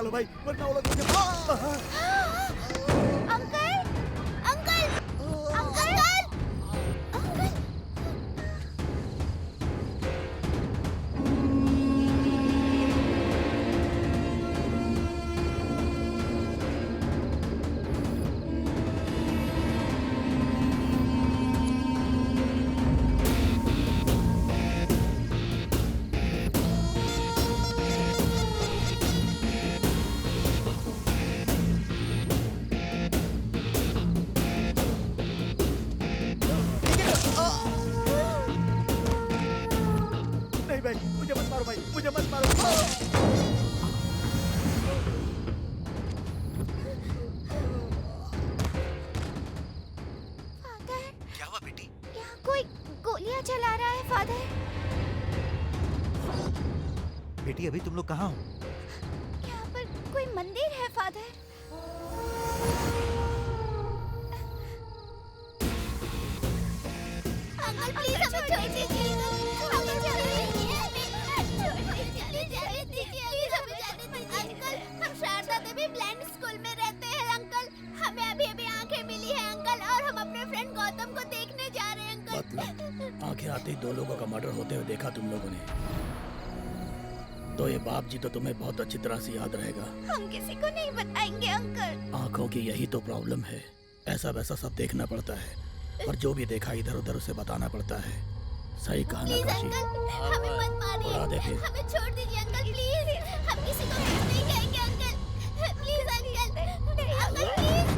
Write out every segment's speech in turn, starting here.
बचा लो भाई, वरना वो लोग मुझे अंकल अंकल अंकल अंकल नहीं भाई, मुझे मत मारो भाई, मुझे मत मारो। फादर, क्या हुआ बेटी? यहाँ कोई गोलियां चला रहा है फादर। बेटी अभी तुम लोग कहाँ हो? यहाँ पर कोई मंदिर है फादर। अंकल प्लीज हमें छोड़ दीजिए। हमें छोड़ दीजिए। अंकल, हम शारदा देवी ब्लाइंड स्कूल में रहते हैं अंकल। हमें अभी अभी आंखें मिली है अंकल, और हम अपने फ्रेंड गौतम को देखने जा रहे हैं अंकल। मतलब आंखें आते ही 2 लोगों का मर्डर होते हुए देखा तुम लोगों ने, तो ये बाप जी तो तुम्हें बहुत अच्छी तरह से याद रहेगा। हम किसी को नहीं बताएंगे अंकल। आंखों की यही तो प्रॉब्लम है, ऐसा वैसा सब देखना पड़ता है, और जो भी देखा इधर उधर उसे बताना पड़ता है। सही कहा ना प्लीज काशी? अंकल, हमें मत मारिए। उड़ा देखे। हमें छोड़ दीजिए अंकल प्लीज। हम किसी को कुछ नहीं कहेंगे uncle. Please uncle, uncle please.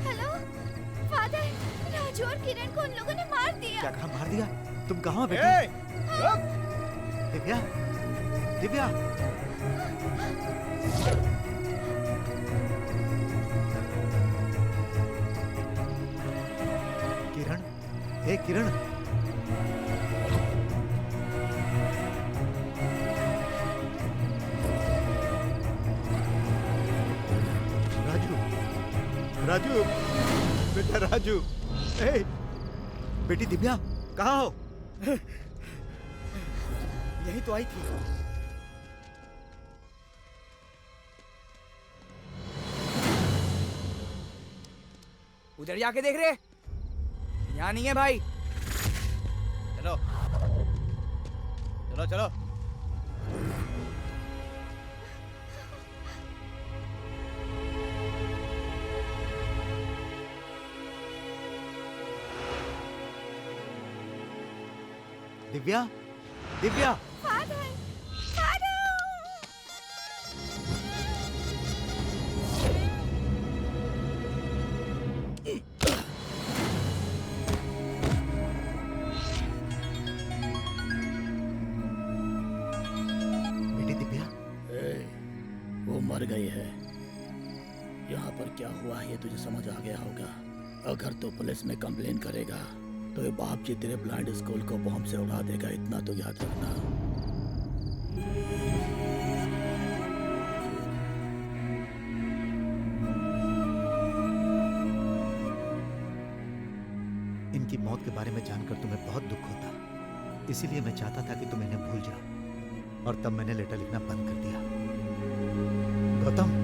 Hello father, Raju और किरण को उन लोगों ने मार दिया। क्या कहा मार दिया? तुम कहाँ हो बेटी? ए, रुक! दिव्या, दिव्या, किरण, ए किरण, राजू, राजू, बेटा राजू, ए, बेटी दिव्या, कहाँ हो? यही तो आई थी। उधर जाके देख रहे, यहाँ नहीं है भाई। चलो, चलो, चलो। Divya, Divya, father, father. बेटी दिव्या, वो मर गई है। यहाँ पर क्या हुआ है ये तुझे समझ आ गया होगा। अगर तो पुलिस में कंप्लेन करेगा तो ये बाप जी तेरे ब्लाइंड स्कूल को बॉम्ब से उड़ा देगा, इतना तो याद रखना। इनकी मौत के बारे में जानकर तुम्हें बहुत दुख होता, इसीलिए मैं चाहता था कि तुम इन्हें भूल जाओ, और तब मैंने लेटर लिखना बंद कर दिया। गौतम,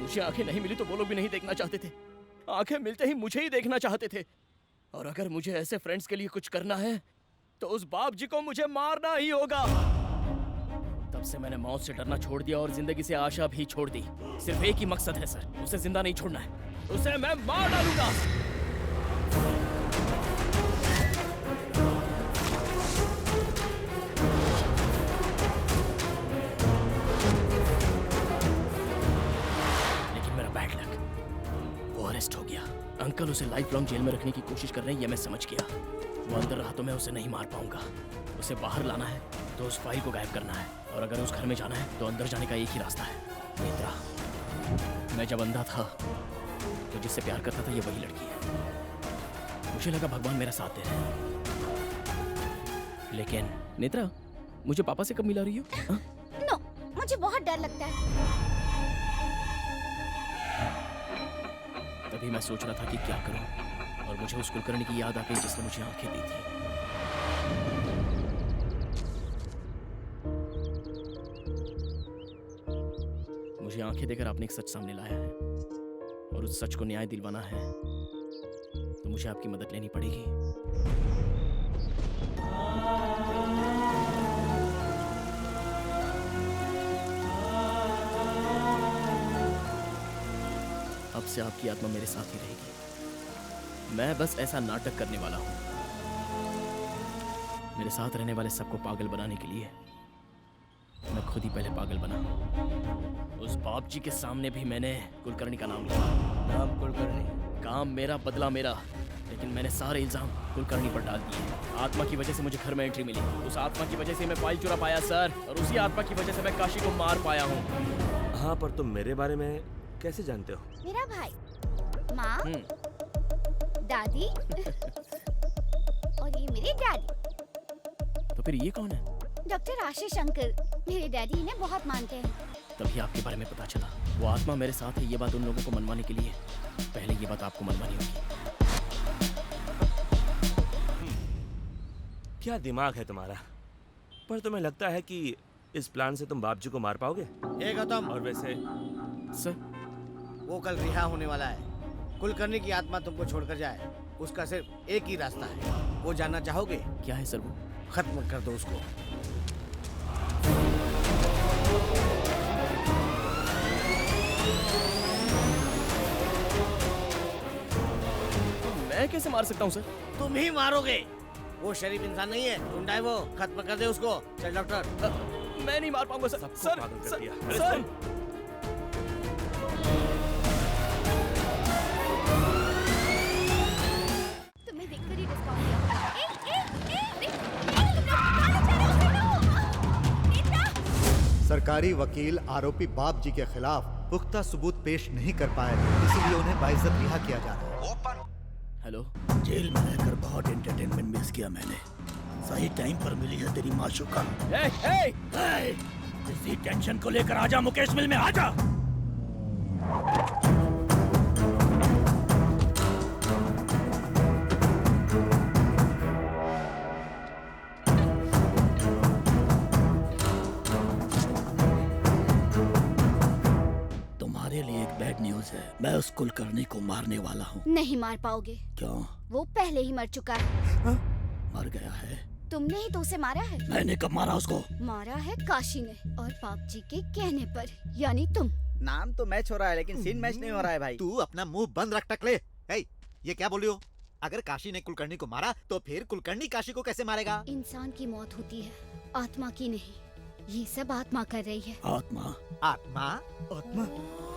मुझे आंखें नहीं मिली तो वो लोग भी नहीं देखना चाहते थे। आंखें मिलते ही मुझे ही देखना चाहते थे। और अगर मुझे ऐसे फ्रेंड्स के लिए कुछ करना है तो उस बाप जी को मुझे मारना ही होगा। तब तब से मैंने मौत से डरना छोड़ दिया और जिंदगी से आशा भी छोड़ दी। सिर्फ एक ही मकसद है सर, उसे जिंदा नहीं छोड़ना है, उसे मैं मार डालूंगा। लेकिन मेरा बैड लक, वो अरेस्ट हो गया। अंकल उसे लाइफ लॉन्ग जेल में रखने की कोशिश कर रहे हैं, ये मैं समझ गया। वो अंदर रहा तो मैं उसे नहीं मार पाऊंगा। उसे बाहर लाना है तो उस फाइल को गायब करना है, और अगर उस घर में जाना है तो अंदर जाने का एक ही रास्ता है, नेत्रा। मैं जब अंधा था तो जिससे प्यार करता था ये वही लड़की है। मुझे लगा भगवान मेरा साथ दे रहे हैं, लेकिन नेत्रा मुझे पापा से कब मिला रही हो? हाँ? नो, मुझे बहुत डर लगता है। तभी मैं सोच रहा था कि क्या करूं, और मुझे उस कुलकर्णी की याद आ गई जिसने मुझे आंखें दी थी। मुझे आंखें देकर आपने एक सच सामने लाया है, और उस सच को न्याय दिलवाना है तो मुझे आपकी मदद लेनी पड़ेगी। अब से आपकी आत्मा मेरे साथ ही रहेगी। मैं बस ऐसा नाटक करने वाला हूं। मेरे साथ रहने वाले सबको पागल बनाने के लिए मैं खुद ही पहले पागल बना। उस बाप जी के सामने भी मैंने कुलकर्णी का नाम लिया। नाम कुलकर्णी? काम मेरा, बदला मेरा, लेकिन मैंने सारे इल्जाम कुलकर्णी पर डाल दिए। आत्मा की वजह से मुझे घर में एंट्री मिली, उस आत्मा की वजह से मैं फाइल चुरा पाया सर, और उसी आत्मा की वजह से मैं काशी को मार पाया हूँ। हाँ, पर तुम मेरे बारे में कैसे जानते हो? मेरा भाई, माँ, दादी और ये मेरे डैडी। तो फिर ये कौन है? डॉक्टर आशीष अंकल, मेरे डैडी इन्हें बहुत मानते हैं। तभी आपके बारे में पता चला। वो आत्मा मेरे साथ है, ये बात उन लोगों को मनवाने के लिए पहले ये बात आपको मनवानी होगी। क्या दिमाग है तुम्हारा? पर तुम्हें लगता है कि इस प्लान से तुम बाप जी को मार पाओगे? ए गौतम, और वैसे सर, वो कल रिहा होने वाला है। कुलकर्णी की आत्मा तुमको छोड़कर जाए, उसका सिर्फ एक ही रास्ता है। वो जानना चाहोगे? क्या है सर वो? खत्म कर दो उसको। मैं कैसे मार सकता हूँ सर? तुम ही मारोगे। वो शरीफ इंसान नहीं है, गुंडा है वो। खत्म कर दे उसको। चल डॉक्टर। मैं नहीं मार पाऊंगा सर। सबको सर, पागल कर सर, दिया। सर। तुम्हें देखकर ही डिस्काउंट दिया होगा। तुमने कहाँ ले जा रहे हो? नेत्रा! सरकारी वकील आरोपी बाप जी के खिलाफ पुख्ता सबूत पेश नहीं कर पाए, इसलिए उन्हें बाइज्जत रिहा किया जा रहा है। हेलो, जेल में रहकर बहुत एंटरटेनमेंट मिस किया मैंने। सही टाइम पर मिली है तेरी माशूका। इसी टेंशन को लेकर आजा मुकेश मिल में, आजा। तुम्हारे लिए एक बैड न्यूज है, मैं उस कुलकर्णी को मारने वाला हूँ। नहीं मार पाओगे। क्यों? वो पहले ही मर चुका है। मर गया है? तुमने ही तो उसे मारा है। मैंने कब मारा उसको? मारा है काशी ने, और पाप जी के कहने पर, यानी तुम। नाम तो मैच हो रहा है लेकिन सीन मैच नहीं हो रहा है भाई। तू अपना मुंह बंद रख टकले। ये क्या बोली हो? अगर काशी ने कुलकर्णी को मारा तो फिर कुलकर्णी काशी को कैसे मारेगा? इंसान की मौत होती है, आत्मा की नहीं। ये सब आत्मा कर रही है। आत्मा? आत्मा? आत्मा?